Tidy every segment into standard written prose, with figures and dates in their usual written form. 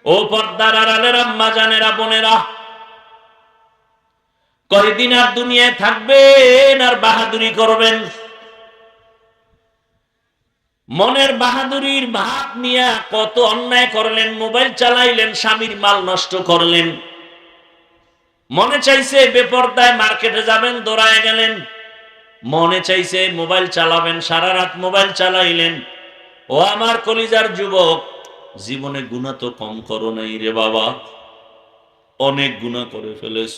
ও পর্দার আড়ালের আম্মা জানেরা, বোনেরা, কয়দিন আর দুনিয়ায় থাকবেন আর বাহাদুরি করবেন? মনের বাহাদুরির ভাব নিয়ে কত অন্যায় করলেন, মোবাইল চালাইলেন, স্বামীর মাল নষ্ট করলেন। মনে চাইছে বেপরদায় মার্কেটে যাবেন, দৌড়ায় গেলেন। মনে চাইছে মোবাইল চালাবেন, সারা রাত মোবাইল চালাইলেন। ও আমার কলিজার যুবক, জীবনে গুনাহ তো কম করো নাই রে বাবা, অনেক গুনাহ করে ফেলেছ।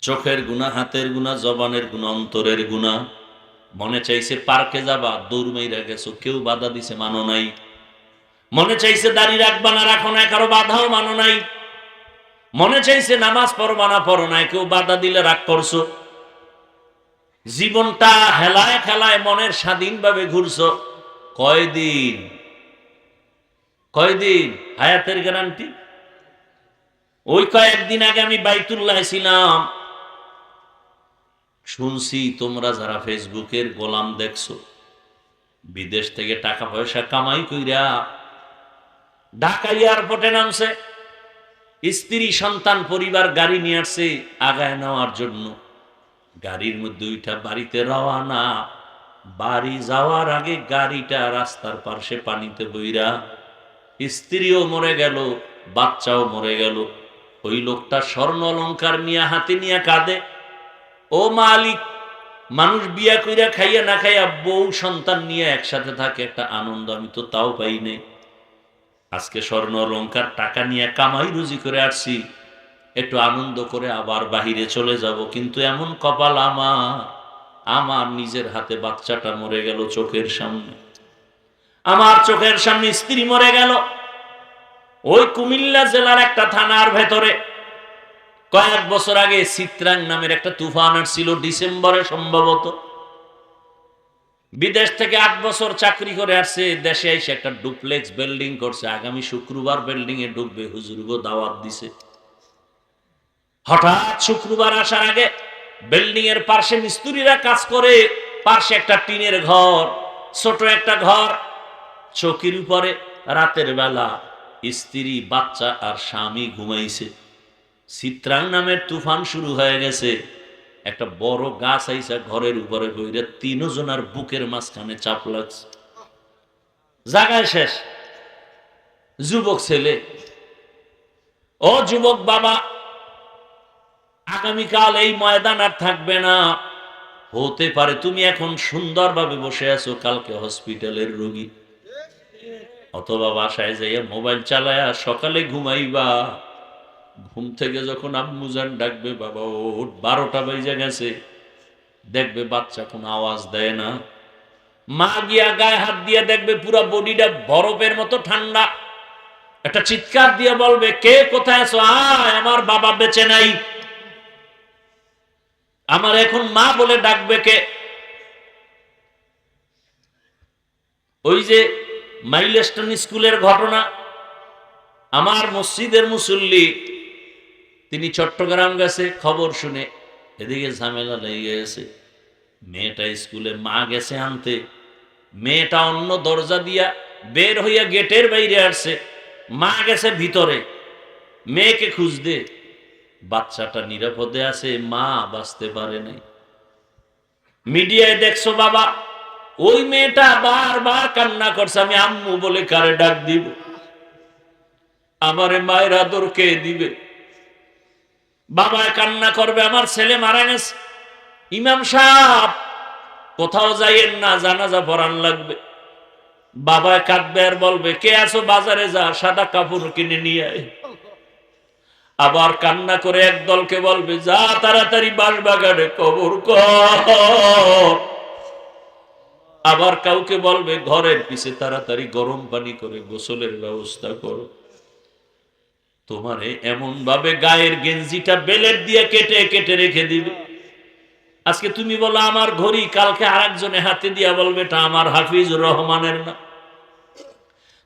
চোখের গুনাহ, হাতের গুনাহ, জবানের গুনাহ, অন্তরের গুনাহ। মনে চাইছে পার্কে যাবা, দৌড় মাইরা গেছো, কেউ বাধা দিছে, মানো নাই। মনে চাইছে দাড়ি রাখবা না, রাখো না, কারো বাধাও মানো নাই। মনে চাইছে নামাজ পড়বা না, পড়ো নাই, কেউ বাধা দিলে রাগ করছো। জীবনটা হেলায় খেলায় মনের স্বাধীনভাবে ঘুরছো। কয়দিন কয়দিন হায়াতের গ্যারান্টি? ওই কয়েকদিন আগে আমি বাইতুল্লাহ ছিলাম, শুনছি তোমরা যারা ফেসবুকের গোলাম দেখছো, বিদেশ থেকে টাকা পয়সা কামাই কইরা ঢাকা এয়ারপোর্টে নামছে, স্ত্রী সন্তান পরিবার গাড়ি নিয়ে আসছে আগায় নেওয়ার জন্য। গাড়ির মধ্যে ওইটা বাড়িতে রওয়ানা। বাড়ি যাওয়ার আগে গাড়িটা রাস্তার পাশে পানিতে বইরা, স্ত্রীও মরে গেল, বাচ্চাও মরে গেল। ওই লোকটা স্বর্ণ অলংকার নিয়ে হাতে নিয়ে কাঁদে। ও মালিক, মানুষ বিয়া কইরা খাইয়া না খাইয়া বউ সন্তান নিয়ে একসাথে থাকে, একটা আনন্দ আমি তো তাও পাই নাই। আজকে স্বর্ণ অলংকার টাকা নিয়ে কামাই রুজি করে আসছি, একটু আনন্দ করে আবার বাহিরে চলে যাব। কিন্তু এমন কপাল আমার, আমার নিজের হাতে বাচ্চাটা মরে গেল চোখের সামনে, আমার চোখের সামনে স্ত্রী মরে গেল। ওই কুমিল্লা জেলার একটা থানার ভেতরে কয়েক বছর আগে চিত্রাং নামের একটা তুফান আসছিল, ডিসেম্বরে সম্ভবত। বিদেশ থেকে 8 বছর চাকরি করে আসছে, দেশে এসে একটা ডুপ্লেক্স বিল্ডিং করছে। আগামী শুক্রবার বিল্ডিং এ ঢুকবে, হুজুরগো দাওয়াত দিছে। হঠাৎ শুক্রবার আসার আগে বিল্ডিং এর পাশে মিস্ত্রিরা কাজ করে, পাশে একটা টিনের ঘর, ছোট একটা ঘর, চৌকির উপরে রাতের বেলা স্ত্রী, বাচ্চা আর স্বামী ঘুমাইছে। চিত্রাং নামের তুফান শুরু হয়ে গেছে। একটা বড় গাছ আইসা ঘরের উপরে বইরে, 3 জনের বুকের মাঝখানে চাপ লাগছে। জায়গায় শেষ। যুবক ছেলে, ও যুবক বাবা, আগামীকাল এই ময়দান আর থাকবে না। হতে পারে তুমি এখন সুন্দরভাবে বসে আছো, কালকে হসপিটালের রোগী। অথবা বাসায় যাইয়া মোবাইল চালায়া সকালে ঘুমাইবা। ঘুম থেকে যখন আম্মুজান ডাকবে, বাবা ওঠ, 12টা বাজে গেছে, দেখবে বাচ্চা কোনো আওয়াজ দেয় না। মা গিয়া গায়ে হাত দিয়ে দেখবে পুরো বডিটা বরফের মতো ঠান্ডা। একটা চিৎকার দিয়ে বলবে, কে কোথায় আছো? আয়, আমার বাবা বেঁচে নাই। আমার এখন মা বলে ডাকবে কে? ওই যে মাইলস্টোন স্কুলের ঘটনা, আমার মসজিদের মুসল্লি, তিনি চট্টগ্রাম গেছে, খবর শুনে এদিকে ঝামেলা লেগে গেছে। মেয়েটা স্কুলে, মা গেছে আনতে, মেয়েটা অন্য দরজা দিয়া বের হইয়া গেটের বাইরে আসছে, মা গেছে ভিতরে মেয়েকে খুঁজতে। বাচ্চাটা নিরাপদে আছে, মা বাঁচতে পারে নাই। মিডিয়ায় দেখছো বাবা, ওই মেয়েটা বারবার কান্না করছে, আমি আম্মু বলে কারে ডাক দিব? আমারে মায়ের আদর কে দিবে? বাবা কান্না করবে, আমার ছেলে মারা গেছে। ইমাম সাহেব, কোথাও যাইয়েন না, জানাজা পড়ান লাগবে। বাবা কাঁদবে আর বলবে, কে আছো? বাজারে যা, সাদা কাপড় কিনে নিয়ে আয়। আবার কান্না করে এক দলকে বলবে, যা তাড়াতাড়ি বাঁশবাগানে কবর কর। আবার কাউকে বলবে, ঘরের পিছে তাড়াতাড়ি গরম পানি করে গোসলের ব্যবস্থা করো। তোমারে এমন ভাবে গায়ের গেঞ্জিটা বেলেট দিয়ে কেটে কেটে রেখে দিবে। আজকে তুমি বলো আমার ঘড়ি, কালকে আরেকজনে হাতে দিয়া বলবে এটা আমার হাফিজুর রহমানের না।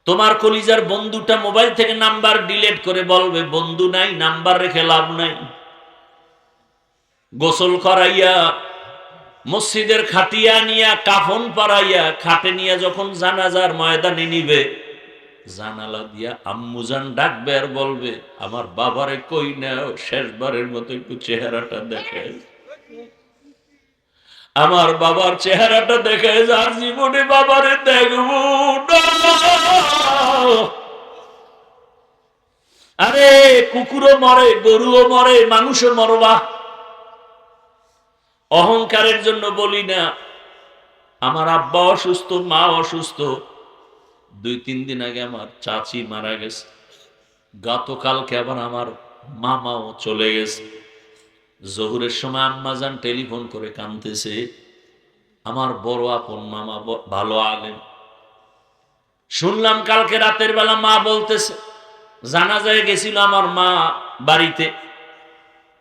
তোমার কলিজার বন্ধুটা মোবাইল থেকে নাম্বার ডিলিট করে বলবে, বন্ধু নাই, নাম্বার রেখে লাভ নাই। গোসল করাইয়া মসজিদের খাটিয়া নিয়া, কাফন পরাইয়া খাটে নিয়ে যখন জানাজার ময়দানে নিবে, জানালা দিয়া আম্মুজান ডাকবে আর বলবে, আমার বাবারে কই নাও, শেষবারের মতো একটু চেহারাটা দেখে। আমার বাবার চেহারাটা দেখে যার জীবনে বাবারে দেখব না। আরে কুকুরও মরে, গরুও মরে, মানুষও মরবা। অহংকারের জন্য বলি না। আমার আব্বা অসুস্থ, মা অসুস্থ, 2-3 দিন আগে আমার চাচি মারা গেছে, গতকালকে আবার আমার মামাও চলে গেছে। জোহরের সময় আম্মাজান টেলিফোন করে কাঁদতেছে। আমার বড় আপন মামা, ভালো আলেম। শুনলাম কালকে রাতের বেলা মা বলতেছে, জানাজায় গেছিল আমার মা বাড়িতে,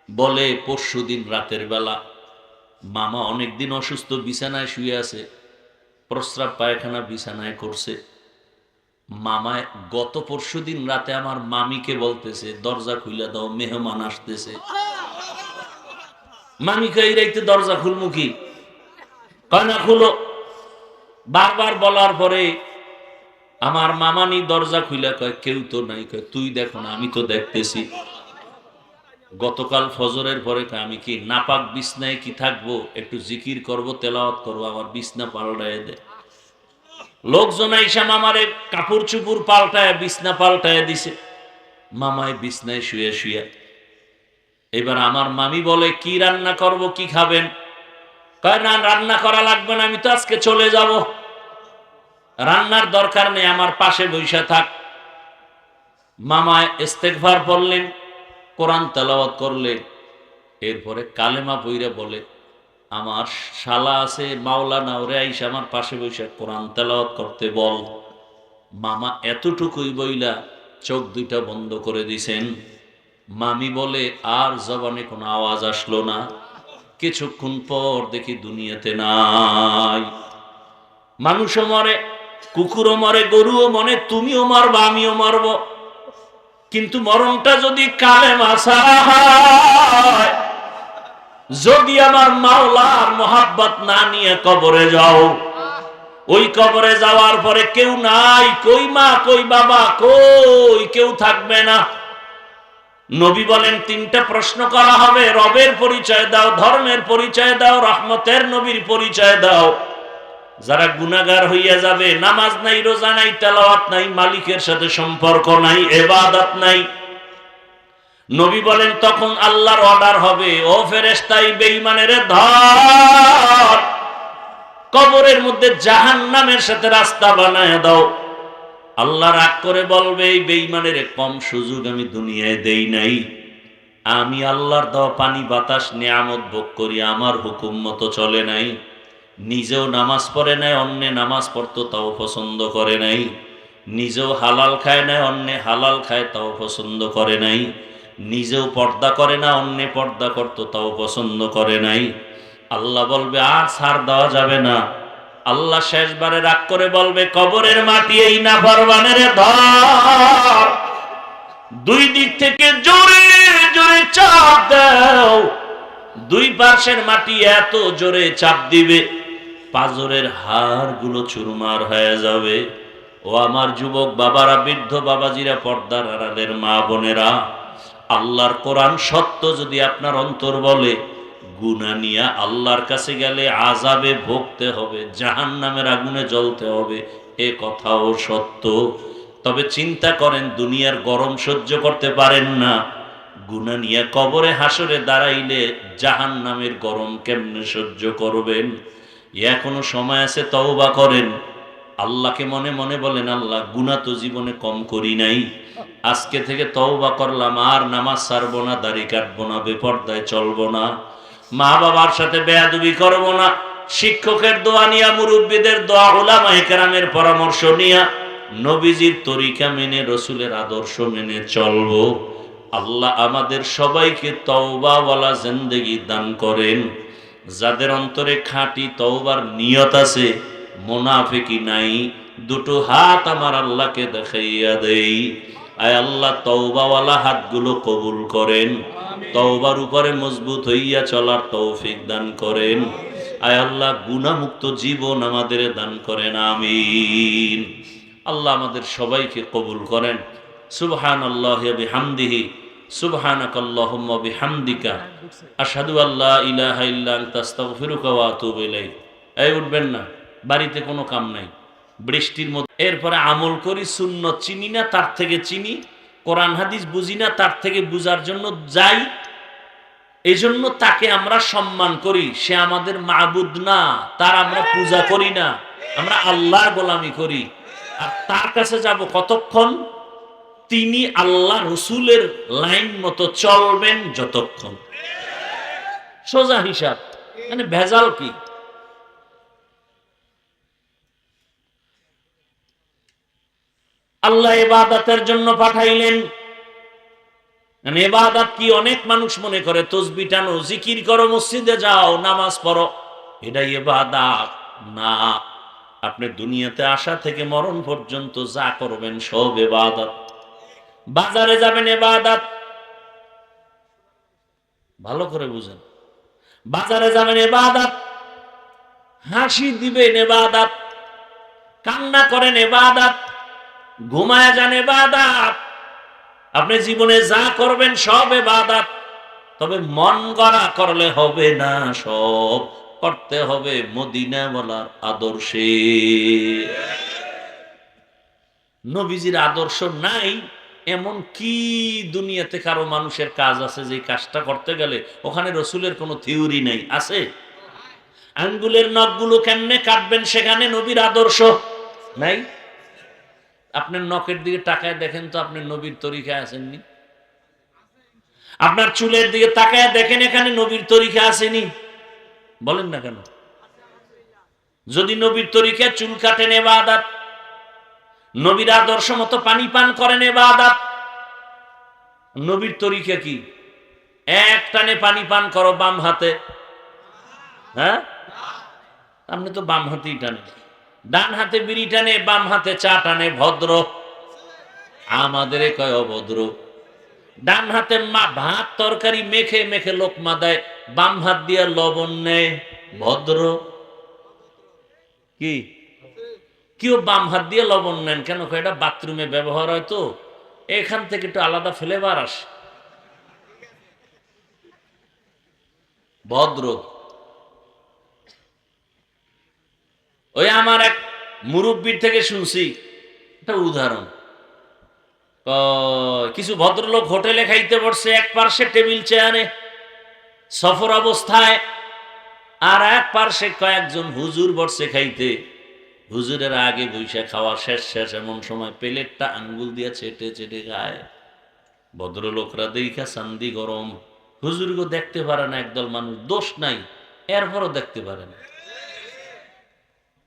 বলে পরশুদিন রাতের বেলা মামা অনেকদিন অসুস্থ, বিছানায় শুয়ে আছে, প্রস্রাব পায়খানা বিছানায় করছে। মামায় গত পরশুদিন রাতে আমার মামিকে বলতেছে, দরজা খুলে দাও, মেহমান আসতেছে। মামি কই রাইতে দরজা খুলমু কি? কয় না খুলো। বারবার বলার পরে আমার মামানি দরজা খুলে কয়, কেউ তো নাই। কয়, তুই দেখো না, আমি তো দেখতেছি। গতকাল ফজরের পরে কয়, আমি কি নাপাক বিছনায় কি থাকবো? একটু জিকির করব, তেলাওয়াত করবো, আমার বিছনা পাল্টায় দে। লোকজন আইসা মামারে কাপড় চুপুর পাল্টায়, বিছনা পাল্টায় দিছে। মামায় বিছনায় শুয়ে শুয়ে। এবার আমার মামি বলে, কি রান্না করব, কি খাবেন? কয়, না রান্না করা লাগবে না, আমি তো আজকে চলে যাব, রান্নার দরকার নেই, আমার পাশে বইসা থাক। মামায় ইস্তেগফার পড়লেন, কোরআন তেলাওয়াত করলেন, এরপরে কালেমা পইরা বলে, আমার শালা আছে মাওলানা, ওরে আইসা আমার পাশে বইসা কোরআন তেলাওয়াত করতে বল। মামা এতটুকুই বইলা চোখ দুইটা বন্ধ করে দিছেন। মামি বলে, আর জবানে কোনো আওয়াজ আসলো না। কিছুক্ষণ পর দেখি দুনিয়াতে নাই। মানুষও মরে, কুকুরও মরে, গরুও মরে, তুমিও মারবা, আমিও মারব। কিন্তু মরণটা যদি কালেমা ছাড়া হয়, যদি আমার মাওলার মোহাব্বত না নিয়ে কবরে যাও, ওই কবরে যাওয়ার পরে কেউ নাই, কই মা, কই বাবা, কই কেউ থাকবে না। নবী বলেন, 3টা প্রশ্ন করা হবে, রবের পরিচয় দাও, ধর্মের পরিচয় দাও, রহমতের নবীর পরিচয় দাও। যারা গুনাহগার হইয়া যাবে, নামাজ নাই, রোজা নাই, তেলাওয়াত নাই, মালিকের সাথে সম্পর্ক নাই, ইবাদত নাই, নবী বলেন তখন আল্লাহর অর্ডার হবে, ও ফেরেশতা, এই বেঈমানের ধর, কবরের মধ্যে জাহান্নামের সাথে রাস্তা বানায় দাও। আল্লাহ রাগ করে বলবে, এই বেঈমানের কম সুযোগ আমি দুনিয়ায় দেই নাই। আমি আল্লাহর দেওয়া পানি বাতাস নিয়ামত ভোগ করি, আমার হুকুম মতো চলে নাই। নিজেও নামাজ পড়ে নাই, অন্য নামাজ পড়তো তাও পছন্দ করে নাই। নিজেও হালাল খায় নাই, অন্য হালাল খায় তাও পছন্দ করে নাই। নিজেও পর্দা করে না, অন্য পর্দা করতো তাও পছন্দ করে নাই। আল্লাহ বলবে, আর ছাড় দেওয়া যাবে না। আল্লাহ শেষবারে রাগ করে বলবে, কবরের মাটি এই নাফরমানের ধর, 2 দিক থেকে জোরে জোরে চাপ দাও। 2 পাশের মাটি এত জোরে চাপ দিবে, পাজরের হাড়গুলো চুরমার হয়ে যাবে। ও আমার যুবক বাবারা, বৃদ্ধ বাবাজিরা, পর্দার আড়ালের মা বোনেরা, আল্লাহর কোরআন সত্য যদি আপনার অন্তর বলে, গুনাহ নিয়ে আল্লাহর কাছে গেলে আযাবে ভুগতে হবে, জাহান্নামের আগুনে জ্বলতে হবে, এ কথাও সত্য। তবে চিন্তা করেন, দুনিয়ার গরম সহ্য করতে পারেন না, গুনাহ নিয়ে কবরে হাসরে দাঁড়াইলে জাহান্নামের গরম কেমনে সহ্য করবেন? এখনো সময় আছে, তওবা করেন। আল্লাহকে মনে মনে বলেন, আল্লাহ গুনাহ তো জীবনে কম করি নাই, আজকে থেকে তওবা করলাম, আর নামাজ ছাড়বো না, দাড়ি কাটবো না, বেপরদায় চলবো না, মা বাবার সাথে বেয়াদবি করবো না, শিক্ষকের দোয়া নিয়া, মুরব্বীদের দোয়া, উলামায়ে কেরামের পরামর্শ নিয়া, নবীজির তরিকা মেনে, রসুলের আদর্শ মেনে চলবো। আল্লাহ আমাদের সবাইকে তওবাওয়ালা জিন্দেগি দান করেন। যাদের অন্তরে খাঁটি তওবার নিয়ত আছে, মুনাফিকি নাই, 2টো হাত আমার আল্লাহকে দেখাইয়া দেই। আয় আল্লাহ, তওবাওয়ালা হাতগুলো কবুল করেন, তওবার উপরে মজবুত হইয়া চলার তৌফিক দান করেন। আয় আল্লাহ, গুনাহমুক্ত জীবন আমাদের দান করেন, আমিন। আল্লাহ আমাদের সবাইকে কবুল করেন। সুবহানাল্লাহি ওয়া বিহামদিহি, সুবহানাকাল্লাহুম্মা ওয়া বিহামদিকা, আশহাদু আল্লা ইলাহা ইল্লা আনতা আস্তাগফিরুকা ওয়া আতুবু ইলাইক। এই উঠবেন না, বাড়িতে কোনো কাম নাই, বৃষ্টির মধ্যে। এরপরে আমল করি, সুন্নত চিনি না তার থেকে চিনি, কোরআন হাদিস বুঝি না তার থেকে বুঝার জন্য যাই, এজন্য তাকে আমরা সম্মান করি। সে আমাদের মাবুদ না, তার আমরা পূজা করি না, আমরা আল্লাহর গোলামি করি। আর তার কাছে যাব কতক্ষণ? তিনি আল্লাহ রসুলের লাইন মতো চলবেন যতক্ষণ। সোজা হিসাব, মানে ভেজাল কি? আল্লাহ ইবাদতের জন্য পাঠাইলেন। ইবাদত কি? অনেক মানুষ মনে করে তসবিহ টানো, জিকির করো, মসজিদে যাও, নামাজ পড়ো, এটা ইবাদত না। আপনি দুনিয়াতে আসা থেকে মরণ পর্যন্ত যা করবেন সব ইবাদত। বাজারে যাবেন ইবাদত, ভালো করে বুঝেন। বাজারে যাবেন ইবাদত, হাসি দিবেন ইবাদত, কান্না করেন ইবাদত, ঘুমায় যান ইবাদত। আপনি জীবনে যা করবেন সব ইবাদত। তবে মন গড়া করলে হবে না, সব করতে হবে মদিনাওয়ালার আদর্শে। নবীজির আদর্শ নাই এমন কি দুনিয়াতে কারো মানুষের কাজ আছে যে কাজটা করতে গেলে ওখানে রসুলের কোনো থিওরি নাই? আছে? আঙ্গুলের নখগুলো কেমনে কাটবেন সেখানে নবীর আদর্শ নাই। আপনার নখের দিকে তাকায় দেখেন তো, আপনি নবীর তরিকায় আসেননি। আপনার চুলের দিকে তাকায় দেখেন, এখানে নবীর তরিকা আসেনি। বলেন না কেন? যদি নবীর তরিকায় চুল কাটেন ইবাদত, নবীর আদর্শ মতো পানি পান করেন ইবাদত। নবীর তরিকা কি? এক টানে পানি পান করো বাম হাতে। হ্যাঁ, আপনি তো বাম হাতেই টানেন। ডান হাতে বিড়ি টানে, বাম হাতে চা টানে, ভদ্র। আমাদের কয় অভদ্র। ডান হাতে ভাত তরকারি মেখে মেখে লোকমা দেয়, বাম হাত দিয়ে লবণ নেয়, ভদ্র। কি কেউ বাম হাত দিয়ে লবণ নেন কেন? এটা বাথরুমে ব্যবহার হয়, তো এখান থেকে একটু আলাদা ফ্লেভার আসে, ভদ্র। ওই আমার এক মুরব্বীর থেকে শুনছি একটা উদাহরণ। কিছু ভদ্রলোক হোটেলে খাইতে বসছে, এক পার্শ্বে টেবিল চেয়ারে সফর অবস্থায়, আর এক পার্শ্বে কয়েকজন হুজুর বসছে খাইতে। হুজুরের আগে বৈশা খাওয়া শেষ শেষ এমন সময় প্লেটটা আঙ্গুল দিয়ে চেটে চেটে খায়। ভদ্রলোকরা দেখা চান্দি গরম। হুজুরকে দেখতে পারে না একদল মানুষ, দোষ নাই, এরপরও দেখতে পারে না।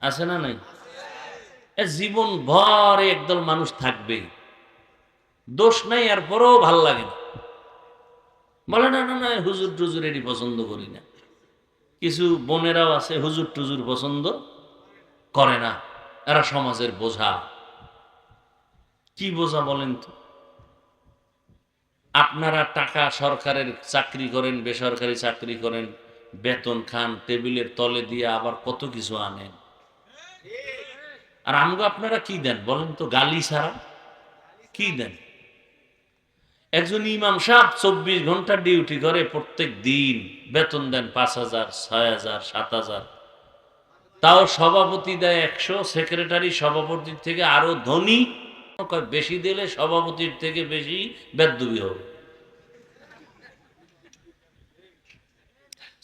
আছে না নাই? জীবন ভর একদল মানুষ থাকবে, দোষ নাই, এরপরও ভাল লাগে না। বলে না না না, হুজুর টুজুর এটি পছন্দ করি না। কিছু বোনেরাও আছে হুজুর টুজুর পছন্দ করে না, এরা সমাজের বোঝা। কি বোঝা বলেন তো? আপনারা টাকা সরকারের চাকরি করেন, বেসরকারি চাকরি করেন, বেতন খান, টেবিলের তলে দিয়ে আবার কত কিছু আনেন। আর আমগো আপনারা কি দেন বলেন তো? গালি ছাড়া কি দেন? একজন ইমাম সাহেব 24 ঘন্টা ডিউটি করে, প্রত্যেক দিন বেতন দেন 5,000, 6,000, 7,000। তাও সভাপতি দেয় 100, সেক্রেটারি সভাপতির থেকে আরো ধনী। বেশি দিলে সভাপতির থেকে বেশি বেদবি হবে।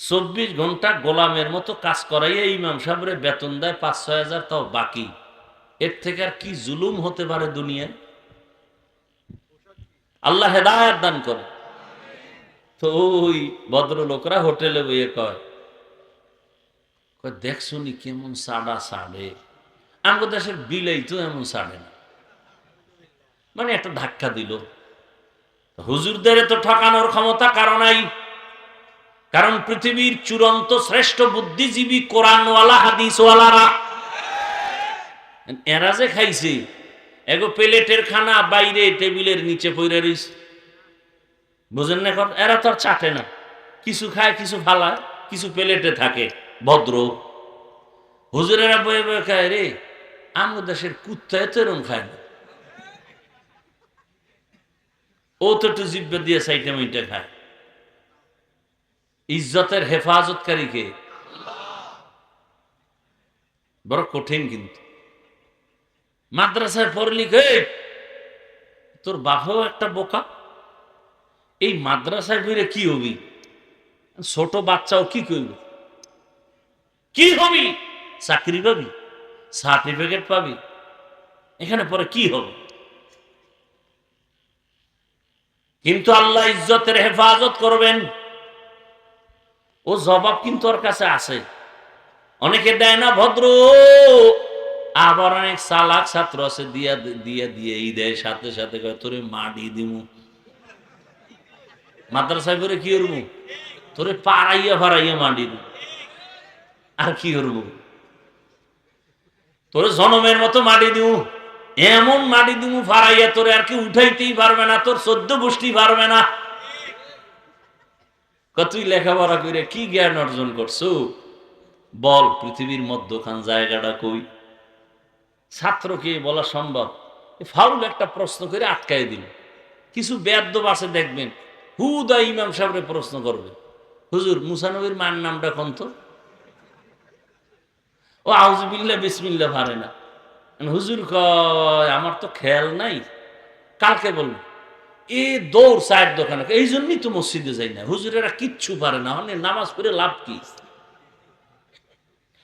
24 ঘন্টা গোলামের মতো কাজ করাইয়া ইমাম সাহেবের বেতন দেয় 5-6,000, তাও বাকি। এর থেকে আর কি জুলুম হতে পারে দুনিয়ায়? আল্লাহ হেদায়েত দান করে। তো ওই ভদ্রলোকরা হোটেলে বইয়ে কয়, দেখছনি কেমন সাড়া সাড়ে, আমাদের দেশের বিলাই তো এমন সাড়ে না। মানে একটা ধাক্কা দিল। হুজুরদের তো ঠকানোর ক্ষমতা কারো নাই, কারণ পৃথিবীর চূড়ান্ত শ্রেষ্ঠ বুদ্ধিজীবী কোরআনওয়ালা, হাদিসওয়ালারা। এরা যে খাইছে, এগো প্লেটের খানা বাইরে টেবিলের নিচে পড়ে রইছে, বুঝেন না? এখন এরা তো আর চাটে না, কিছু খায়, কিছু ফালায়, কিছু প্লেটে থাকে, ভদ্র। হুজুরেরা বয়ে বয়ে খায়, রে আমার দেশের কুত্তায় তো এরম খায় না, ও তো একটু জিব্বা দিয়ে সাইটে মিটে খায়। ইজ্জতের হেফাজতকারী কে? বড় কঠিন কিন্তু। মাদ্রাসায় পড়লি কে? তোর বাপও একটা বোকা। এই মাদ্রাসায় ফিরে কি হবি? ছোট বাচ্চাও কি করবি? কি হবি? চাকরি পাবি, সার্টিফিকেট পাবি, এখানে পরে কি হবে? কিন্তু আল্লাহ ইজ্জতের হেফাজত করবেন, ও জবাব কিন্তু ওর কাছে আছে। অনেকে দেয় না ভদ্র, আবার অনেক চালাক ছাত্র আছে দিয়া দিয়া দিয়ে এই দেয়, সাথে সাথে কয় তোরে মাটি দিমু। মাদ্রাসায় করে কি করবো? তোরে পাড়াইয়া ফাড়াইয়া মাটি দিব, আর কি করবো? তোরে জনমের মতো মাটি দিব, এমন মাটি দিব ফাড়াইয়া তোরে আর কি উঠাইতেই পারবে না, তোর 14 গোষ্ঠী পারবে না। তুই লেখাপড়া করে কি জ্ঞান অর্জন করছো? বল পৃথিবীর মধ্যখান জায়গাটা কই? ছাত্রকে বলা সম্ভব? ফাউল একটা প্রশ্ন করে আটকাই দিল। কিছু বেয়াদ্দব আছে দেখবেন, হুদা ইমাম সাহেবরে প্রশ্ন করবে, হুজুর মুসা নবীর মার নামটা কোন? তো ও আউযুবিল্লাহ বিসমিল্লাহ পারে না। হুজুর কয় আমার তো খেয়াল নাই, কালকে বলবো। এ দৌড় চায়ের দোকানে, এই জন্যই তো মসজিদে যাই না। হুজুরেরা কিচ্ছু পারে না, মানে নামাজ পড়ে লাভ কি?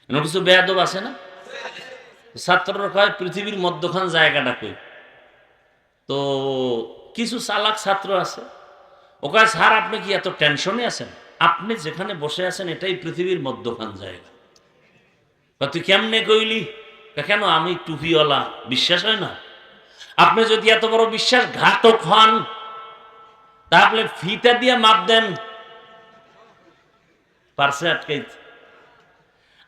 কিছু বেয়াদব আছে না? ছাত্ররা কয় পৃথিবীর মধ্যখান জায়গাটা কই? তো কিছু চালাক ছাত্র আছে, ও কয় স্যার আপনি কি এত টেনশনে আছেন? আপনি যেখানে বসে আছেন এটাই পৃথিবীর মধ্যখান জায়গা। তুই কেমনে কইলি? কেন আমি টুপিওয়ালা, বিশ্বাস হয় না? আপনি যদি এত বড় বিশ্বাসঘাতক হন তাহলে ফিতা দিয়ে মাপ দেন, পারছে আটকাইতে।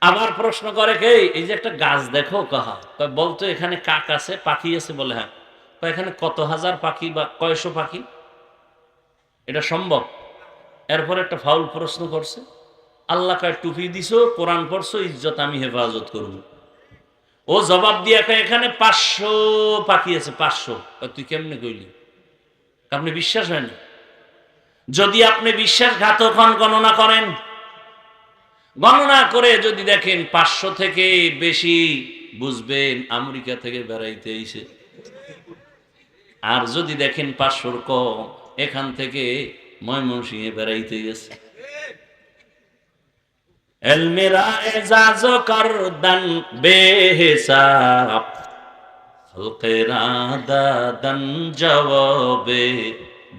আবার প্রশ্ন করে কে, এই যে একটা গাছ দেখো, কাহা বলতো এখানে কাক আছে, পাখি আছে, বলে হ্যাঁ। এখানে কত হাজার পাখি বা কয়শো পাখি? এটা সম্ভব? এরপর একটা ফাউল প্রশ্ন করছে, আল্লাহ কয় টুপি দিছো, কোরআন পড়ছো, ইজ্জত আমি হেফাজত করব। ও জবাব দিয়ে এখানে 500 পাখি আছে, 500। তুই কেমনে কইলি? আপনি বিশ্বাস হয় না? যদি আপনি বিশ্বাসঘাতক হন, গণনা করেন, গণনা করে যদি দেখেন 500 থেকে বেশি, বুঝবেন আমেরিকা থেকে বেড়াইতে আইছে। আর যদি দেখেন 500 কম, এখান থেকে ময়মনসিংহে বেড়াইতে গেছে। এলমেরা এজাজ করদান বেহিসাব, খলকেরা দাদান জবাবে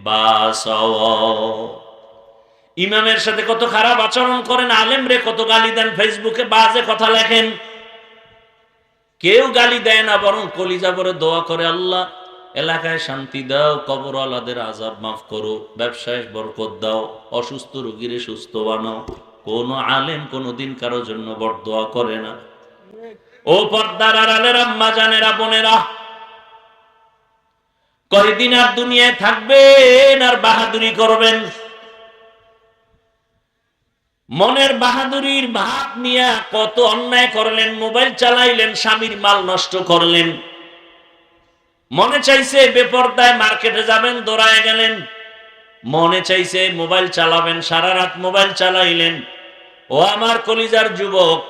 বাসাও। ইমামের সাথে কত খারাপ আচরণ করেন, আলেম রে কত গালি দেন, ফেসবুকে বাজে কথা লেখেন। কেউ গালি দেয় না, বরং কলিজা ভরে দোয়া করে, আল্লাহ এলাকায় শান্তি দাও, কবরওয়ালাদের আযাব মাফ করো, ব্যবসায় বরকত দাও, অসুস্থ রোগীরে সুস্থ বানাও। কোন আলেম কোনদিন কারোর জন্য বরদোয়া করে না। ও পর্দার আড়ালের আম্মা জানেরা, বোনেরা, কয়দিন আর দুনিয়ায় থাকবেন আর বাহাদুরি করবেন? মনের বাহাদুরির ভাব নিয়ে কত অন্যায় করলেন, মোবাইল চালাইলেন, স্বামীর মাল নষ্ট করলেন। মনে চাইছে বেপরদায় মার্কেটে যাবেন, দৌড়ায় গেলেন। মনে চাইছে মোবাইল চালাবেন, সারা রাত মোবাইল চালাইলেন। ও আমার কলিজার যুবক,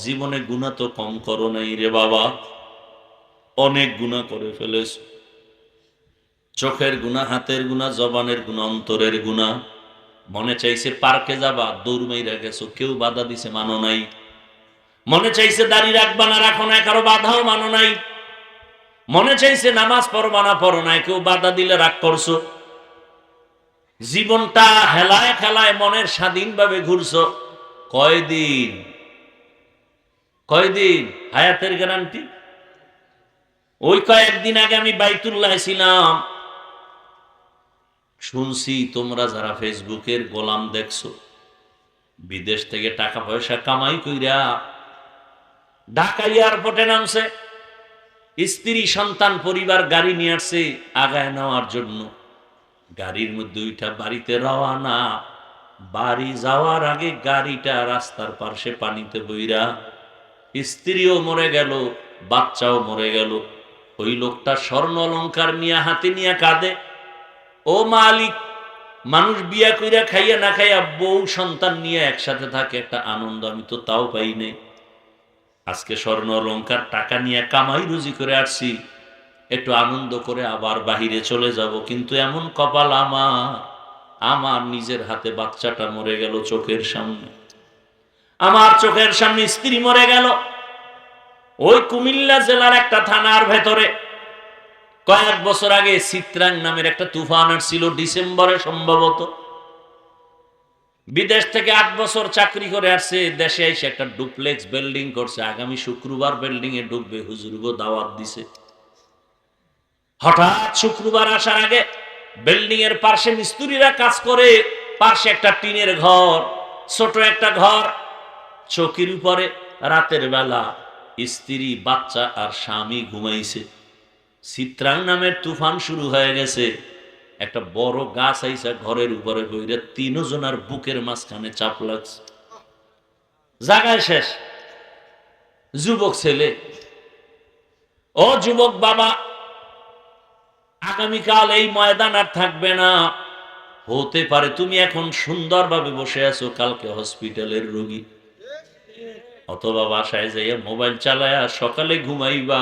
জীবনে গুনাহ তো কম করো নাই রে বাবা, অনেক গুনাহ করে ফেলেছ। চোখের গুনাহ, হাতের গুনাহ, জবানের গুনাহ, অন্তরের গুনাহ। মনে চাইছে পার্কে যাবা, দৌড় মাইরা গেছো, কেউ বাধা দিছে, মানো নাই। মনে চাইছে দাড়ি রাখবা না, রাখো না, কারো বাধাও মানো নাই। মনে চাইছে নামাজ পড়বা না, পড়ো নাই, কেউ বাধা দিলে রাগ করছো। জীবনটা হেলায় খেলায় মনের স্বাধীনভাবে ঘুরছো। কয়দিন কয়দিন হায়াতের গ্যারান্টি? ওই কয়েকদিন আগে আমি বাইতুল্লাহ ছিলাম, শুনছি তোমরা যারা ফেসবুকের গোলাম দেখছো, বিদেশ থেকে টাকা পয়সা কামাই কইরা ঢাকা এয়ারপোর্টে নামছে, স্ত্রী সন্তান পরিবার গাড়ি নিয়ে আসছে আগায় নেওয়ার জন্য। গাড়ির মধ্যে ওইটা বাড়িতে রওয়ানা। বাড়ি যাওয়ার আগে গাড়িটা রাস্তার পাশে পানিতে বইরা, স্ত্রীও মরে গেল, বাচ্চাও মরে গেল। ওই লোকটা স্বর্ণ অলংকার নিয়ে হাতে নিয়ে কাঁদে, ও মালিক, মানুষ বিয়া কইরা খাইয়া না খাইয়া বউ সন্তান নিয়ে একসাথে থাকে, একটা আনন্দ আমি তো তাও পাই নাই। আজকে স্বর্ণ অলংকার টাকা নিয়ে কামাই রুজি করে আসছি, একটু আনন্দ করে আবার বাহিরে চলে যাব, কিন্তু এমন কপাল আমার নিজের হাতে বাচ্চাটা মরে গেল চোখের সামনে, আমার চোখের সামনে স্ত্রী মরে গেল। ওই কুমিল্লা জেলার একটা থানার ভেতরে কয়েক বছর আগে চিত্রাং নামের একটা তুফান আসছিল, ডিসেম্বরে সম্ভবত। বিদেশ থেকে 8 বছর চাকরি করে আসছে, দেশে এসে একটা ডুপ্লেক্স বিল্ডিং করছে, আগামী শুক্রবার বিল্ডিং এ ঢুকবে, হুজুরগো দাওয়াত দিছে। হঠাৎ শুক্রবার আসার আগে বিল্ডিং এর পাশে মিস্ত্রিরা কাজ করে, পাশে একটা টিনের ঘর, ছোট একটা ঘর, চৌকির উপরে রাতের বেলা স্ত্রী, বাচ্চা আর স্বামী ঘুমাইছে। চিত্রাং নামের তুফান শুরু হয়ে গেছে, একটা বড় গাছ আইসা ঘরের উপরে বইরে 3 জনের বুকের মাঝখানে চাপ লাগছে। জায়গায় শেষ। যুবক ছেলে, ও যুবক বাবা, আগামীকাল এই ময়দান আর থাকবে না, হতে পারে তুমি এখন সুন্দরভাবে বসে আছো, কালকে হসপিটালের রোগী, অথবা বাসায় যাইয়া মোবাইল চালায়া সকালে ঘুমাইবা।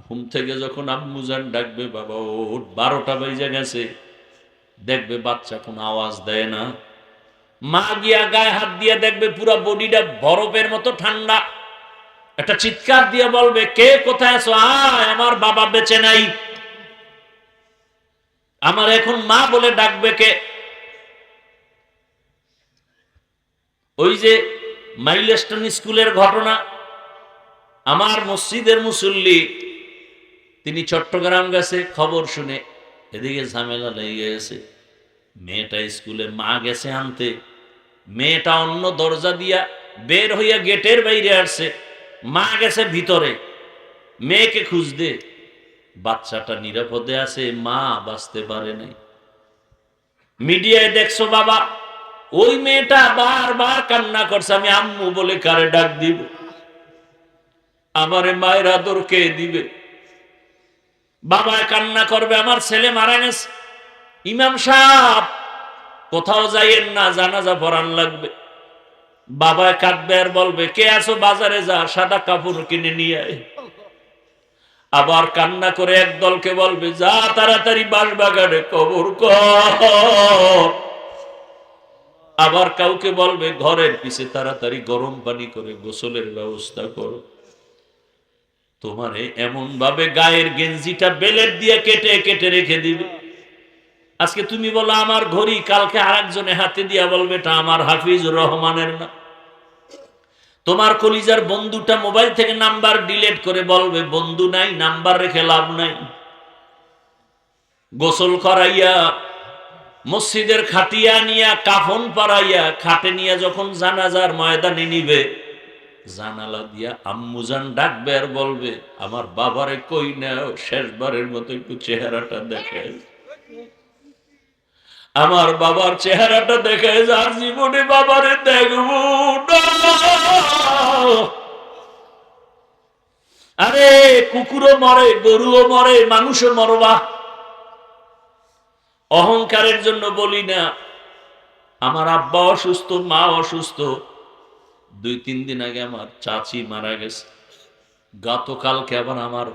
ঘুম থেকে যখন আম্মুজান ডাকবে, বাবা ওঠ, 12টা বেজে গেছে, দেখবে বাচ্চা কোনো আওয়াজ দেয় না। মা গিয়া গায়ে হাত দিয়ে দেখবে পুরো বডিটা বরফের মতো ঠান্ডা। একটা চিৎকার দিয়ে বলবে, কে কোথায় আছো? আয়, আমার বাবা বেঁচে নাই, আমার এখন মা বলে ডাকবে কে? ওই যে মাইলস্টোন স্কুলের ঘটনা, আমার মসজিদের মুসল্লি, তিনি চট্টগ্রাম গেছে, খবর শুনে এদিকে ঝামেলা লেগে গেছে। মেয়েটা স্কুলে, মা গেছে আনতে, মেয়েটা অন্য দরজা দিয়া বের হইয়া গেটের বাইরে আসছে, মা গেছে ভিতরে মেয়েকে খুঁজতে। বাচ্চাটা নিরাপদে আছে, মা বাঁচতে পারে নাই। মিডিয়ায় দেখছো বাবা, ওই মেয়েটা বারবার কান্না করছে, আমি আম্মু বলে কারে ডাক দিব, আমারে মায়ের আদর কে দিবে? বাবায় কান্না করবে, আমার ছেলে মারা গেছে, ইমাম সাহেব কোথাও যাইয়েন না, জানাজা পড়ান লাগবে। বাবায় কাঁদবে আর বলবে, কে আছো? বাজারে যা, সাদা কাপড় কিনে নিয়ে আয়। আবার কান্না করে এক দলকে বলবে, যা তাড়াতাড়ি বাঁশবাগানে কবর কর। আবার কাউকে বলবে, ঘরের পিছে তাড়াতাড়ি গরম পানি করে গোসলের ব্যবস্থা করো। তোমারে এমন ভাবে গায়ের গেঞ্জিটা বেলেট দিয়ে কেটে কেটে রেখে দিবে। আজকে তুমি বলো আমার ঘড়ি, কালকে আরেকজনে হাতে দিয়া বলবে এটা আমার হাফিজুর রহমানের না। তোমার কলিজার বন্ধুটা মোবাইল থেকে নাম্বার ডিলিট করে বলবে বন্ধু নাই, নাম্বার রেখে লাভ নাই। গোসল করাইয়া মসজিদের খাটিয়া নিয়া কাফন পরাইয়া খাটে নিয়ে যখন জানাজার ময়দানে নিবে, জানালা দিয়া আম্মুজান ডাকবে আর বলবে, আমার বাবারে কই নাও, শেষবারের মতো একটু চেহারাটা দেখে। আমার বাবার চেহারাটা দেখে, যার জীবনে বাবারে দেখবো না। আরে কুকুরও মরে, গরুও মরে, মানুষও মরবা। অহংকারের জন্য বলি না। আমার আব্বা অসুস্থ, মা অসুস্থ, 2-3 দিন আগে আমার চাচি মারা গেছে, গতকালকে আবার আমার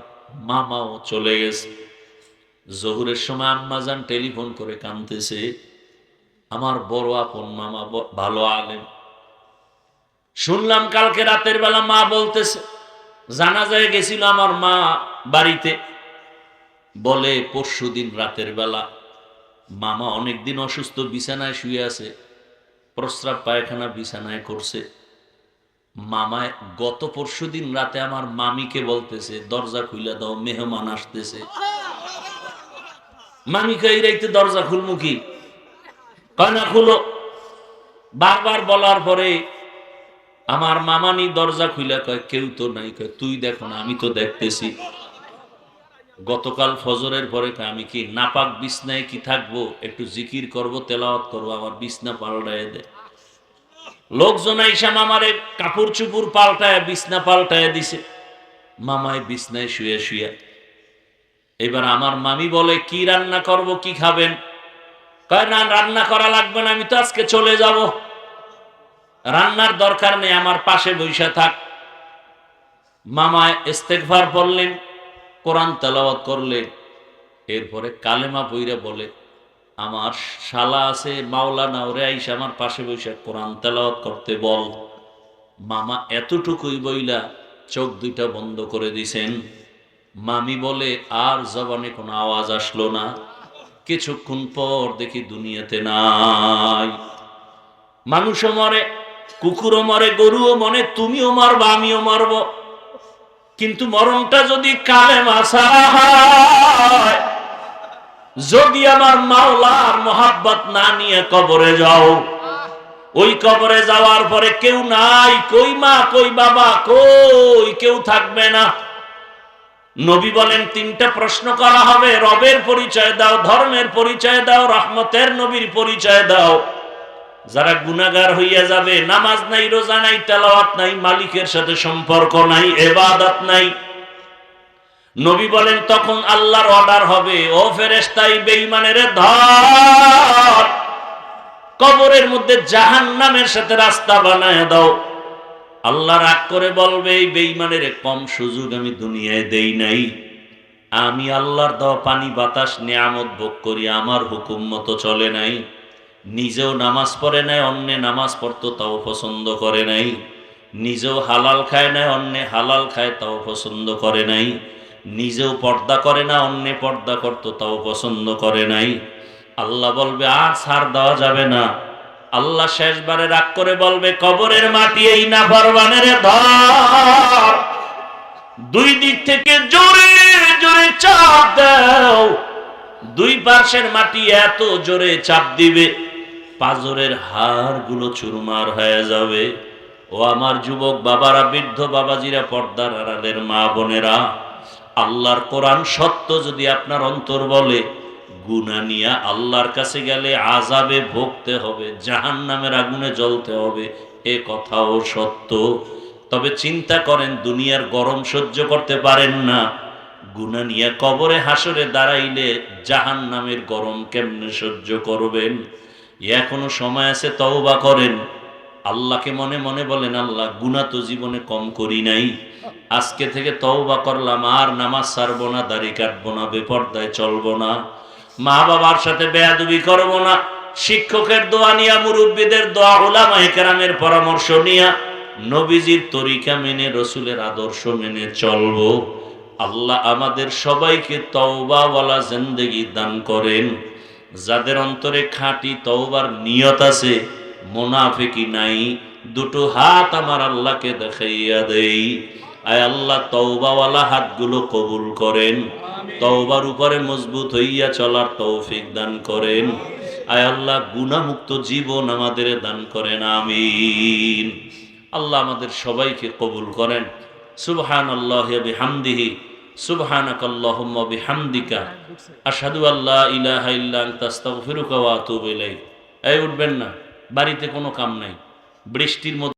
মামাও চলে গেছে। জোহরের সময় আম্মাজান টেলিফোন করে কাঁদতেছে, আমার বড় আপন মামা, ভালো আলেম। শুনলাম কালকে রাতের বেলা মা বলতেছে, জানাজায় গেছিল আমার মা বাড়িতে, বলে পরশুদিন রাতের বেলা মামা অনেকদিন অসুস্থ, বিছানায় শুয়ে আছে, প্রস্রাব পায়খানা বিছানায় করছে। মামায় গত পরশুদিন রাতে আমার মামিকে বলতেছে, দরজা খুলে দাও, মেহমান আসতেছে। মামিকে এই রাইতে দরজা খুলমু কি? কয় না খুলো। বারবার বলার পরে আমার মামানি দরজা খুলে কয়, কেউ তো নাই। কয়, তুই দেখো না, আমি তো দেখতেছি। গতকাল ফজরের পরে আমি কি নাপাক বিছনায় কি থাকবো? একটু জিকির করব, তেলাওয়াত করবো, আমার বিছনা পাল্টায় দে। লোকজন আইসা মামারে কাপড় চুপুর পাল্টায় বিছনা পাল্টায় দিছে। মামায় বিছনায় শুয়ে শুয়ে। এবার আমার মামি বলে, কি রান্না করব, কি খাবেন? কয়, না রান্না করা লাগবে না, আমি তো আজকে চলে যাব, রান্নার দরকার নেই, আমার পাশে বসে থাক। মামায় ইস্তেগফার পড়লেন, কোরআন তেলাওয়াত করলেন, এরপরে কালেমা পইরা বলে, আমার শালা আছে মাওলানা, ওরে আইসা আমার পাশে বসে কোরআন তেলাওয়াত করতে বল। মামা এতটুকুই বইলা চোখ দুইটা বন্ধ করে দিছেন। মামি বলে, আর জবানে কোনো আওয়াজ আসলো না। কিছুক্ষণ পর দেখি দুনিয়াতে নাই। মানুষও মরে, কুকুরও মরে, গরুও মরে, তুমিও মরবা, আমিও মরব। কিন্তু মরণটা যদি কালেমা ছাড়া হয়, যদি আমার মাওলার মোহাব্বত না নিয়ে কবরে যাও, ওই কবরে যাওয়ার পরে কেউ নাই, কই মা, কই বাবা, কই কেউ থাকবে না। নবী বলেন, তিনটা প্রশ্ন করা হবে, রবের পরিচয় দাও, ধর্মের পরিচয় দাও, রহমতের নবীর পরিচয় দাও। যারা গুনাহগার হইয়া যাবে, নামাজ নাই, রোজা নাই, তেলাওয়াত নাই, মালিকের সাথে সম্পর্ক নাই, ইবাদত নাই, নবী বলেন তখন আল্লাহর অর্ডার হবে, ও ফেরেশতা, এই বেঈমানের ধর, কবরের মধ্যে জাহান্নামের সাথে রাস্তা বানায় দাও। আল্লাহ রাগ করে বলবে, এই বেঈমানের কম সুযোগ আমি দুনিয়ায় দেই নাই। আমি আল্লাহর দেওয়া পানি বাতাস নিয়ামত ভোগ করি, আমার হুকুম মতো চলে নাই। নিজেও নামাজ পড়ে নাই, অন্যে নামাজ পড়তো তাও পছন্দ করে নাই। নিজেও হালাল খায় নাই, অন্যে হালাল খায় তাও পছন্দ করে নাই। নিজেও পর্দা করে না, অন্যে পর্দা করতো তাও পছন্দ করে নাই। আল্লাহ বলবে, আর ছাড় দেওয়া যাবে না। আল্লাহ শেষবারে রাগ করে বলবে, কবরের মাটি এই নাফরমানের ধর, দুই দিক থেকে জোরে জোরে চাপ দাও। দুই পাশের মাটি এত জোরে চাপ দিবে, পাজরের হাড়গুলো চুরমার হয়ে যাবে। ও আমার যুবক বাবারা, বৃদ্ধ বাবাজিরা, পর্দার আড়ালের মা বোনেরা, আল্লাহর কোরআন সত্য যদি আপনার অন্তর বলে, গুনাহ নিয়ে আল্লাহর কাছে গেলে আযাবে ভুগতে হবে, জাহান্নামের আগুনে জ্বলতে হবে, এ কথাও সত্য। তবে চিন্তা করেন, দুনিয়ার গরম সহ্য করতে পারেন না, গুনাহ নিয়ে কবরে হাসরে দাঁড়াইলে জাহান্নামের গরম কেমনে সহ্য করবেন? এখনো সময় আছে, তওবা করেন। আল্লাহকে মনে মনে বলেন, আল্লাহ গুনাহ তো জীবনে কম করি নাই, আজকে থেকে তওবা করলাম, আর নামাজ ছাড়বো না, দাড়ি কাটবো না, বেপরদায় চলবো না, মা বাবার সাথে বেয়াদবি করব না, শিক্ষকের দোয়া নিয়া, মুরব্বীদের দোয়া, উলামায়ে কেরামের পরামর্শ নিয়া, নবীজির তরিকা মেনে, রসুলের আদর্শ মেনে চলবো। আল্লাহ আমাদের সবাইকে তওবাওয়ালা জিন্দেগি দান করেন। যাদের অন্তরে খাঁটি তওবার নিয়ত আছে, মুনাফিকি নাই, দুটো হাত আমার আল্লাহকে দেখাইয়া দেই। আয় আল্লাহ, তওবাওয়ালা হাতগুলো কবুল করেন, তওবার উপরে মজবুত হইয়া চলার তৌফিক দান করেন। আয় আল্লাহ, গুনাহমুক্ত জীবন আমাদের দান করেন, আমিন। আল্লাহ আমাদের সবাইকে কবুল করেন। সুবহানাল্লাহি ওয়া বিহামদিহি, সুবহানাকাল্লাহুম্মা বিহামদিকা, আশহাদু আল্লা ইলাহা ইল্লা আনতা, আস্তাগফিরুকা ওয়া আতুবু ইলাইক। এই উঠবেন না, বাড়িতে কোনো কাম নাই, বৃষ্টির মধ্যে